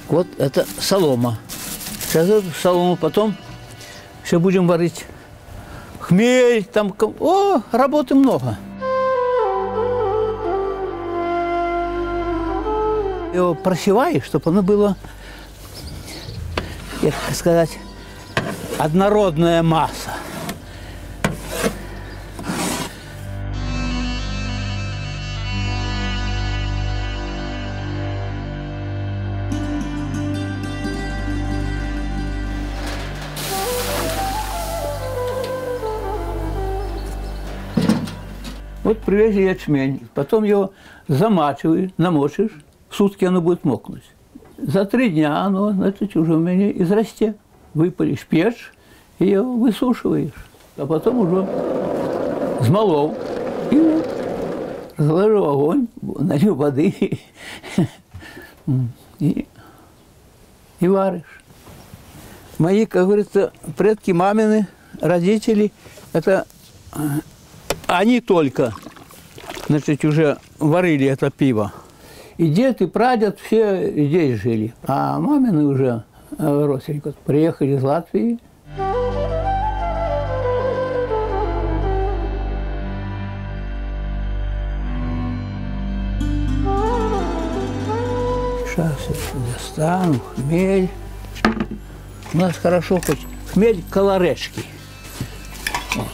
Вот это солома. Сейчас эту солому потом все будем варить. Хмель, там, о, работы много. Его просеваешь, чтобы оно было, как сказать, однородная масса. Вот привезли ячмень, потом его замачиваешь, намочишь, сутки оно будет мокнуть. За 3 дня оно, значит, уже у меня израсте. Выпалишь печь и ее высушиваешь. А потом уже смолол и вот, разложил огонь, налил воды и варишь. Мои, как говорится, предки, мамины, родители, это они только, значит, уже варили это пиво. И дед, и прадед все здесь жили. А мамины уже родственники приехали из Латвии. Сейчас я достану хмель. У нас хорошо хоть хмель колорешки. Вот.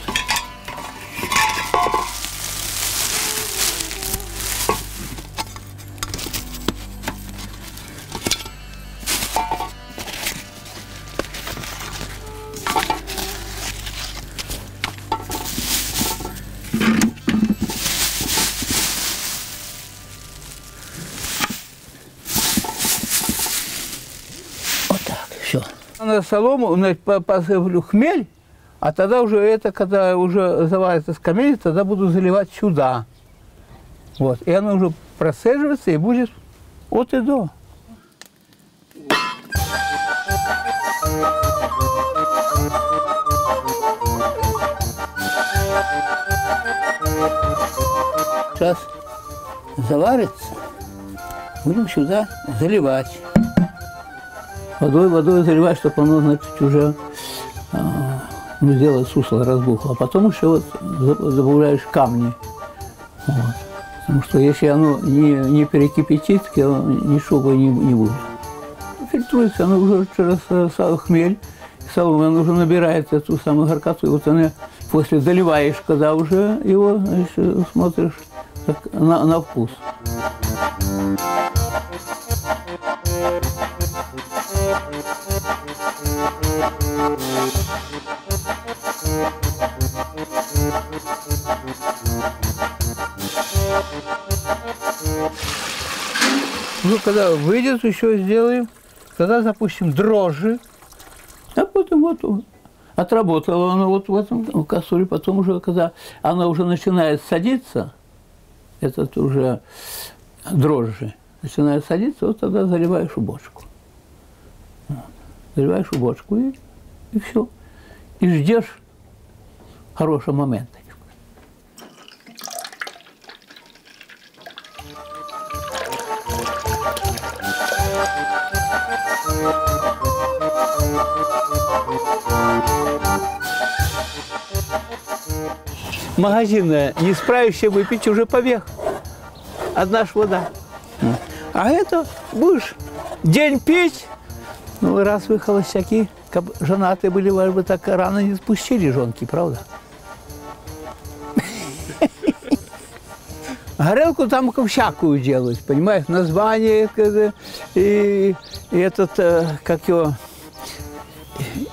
На солому посыплю хмель, а тогда уже это, когда уже заварится с камель, тогда буду заливать сюда. Вот. И оно уже процеживается и будет от и до. Сейчас заварится, будем сюда заливать. Водой заливать, чтобы оно, значит, уже сделать сусло, разбухло. А потом еще вот добавляешь камни. Вот. Потому что если оно не перекипятит, ничего не будет. Фильтруется, оно уже через хмель, солома, оно уже набирает эту самую горкоту. И вот она после заливаешь, когда уже его, значит, смотришь так, на вкус. Ну, когда выйдет, еще сделаем, тогда запустим дрожжи, а потом вот отработало оно вот в этом кастрюле, потом уже, когда она уже начинает садиться, этот уже дрожжи начинает садиться, вот тогда заливаешь в бочку. Вот. Заливаешь в бочку и все. И ждешь хорошего момента. Магазинная, не справишься выпить, уже побег. Одна ж вода. А это будешь день пить. Ну, раз вы холостяки, как женатые были, вы бы так рано не спустили жонки, правда? Горелку там всякую делают, понимаешь? Название и этот, как его,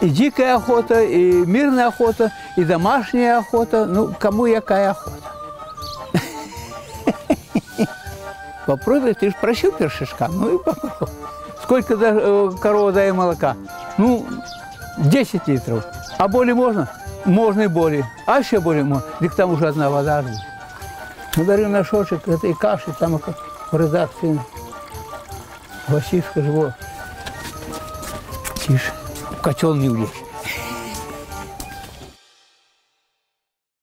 и дикая охота, и мирная охота, и домашняя охота. Ну, кому какая охота? Попробуй, ты же просил першишка, ну и попробуй. Сколько корова дает молока? Ну, 10 литров. А боли можно? Можно и боли. А еще боли можно. Так там уже одна вода. Ударил мешочек этой каши, там в редакции Васильевка живо. Тише, в котел не влезь.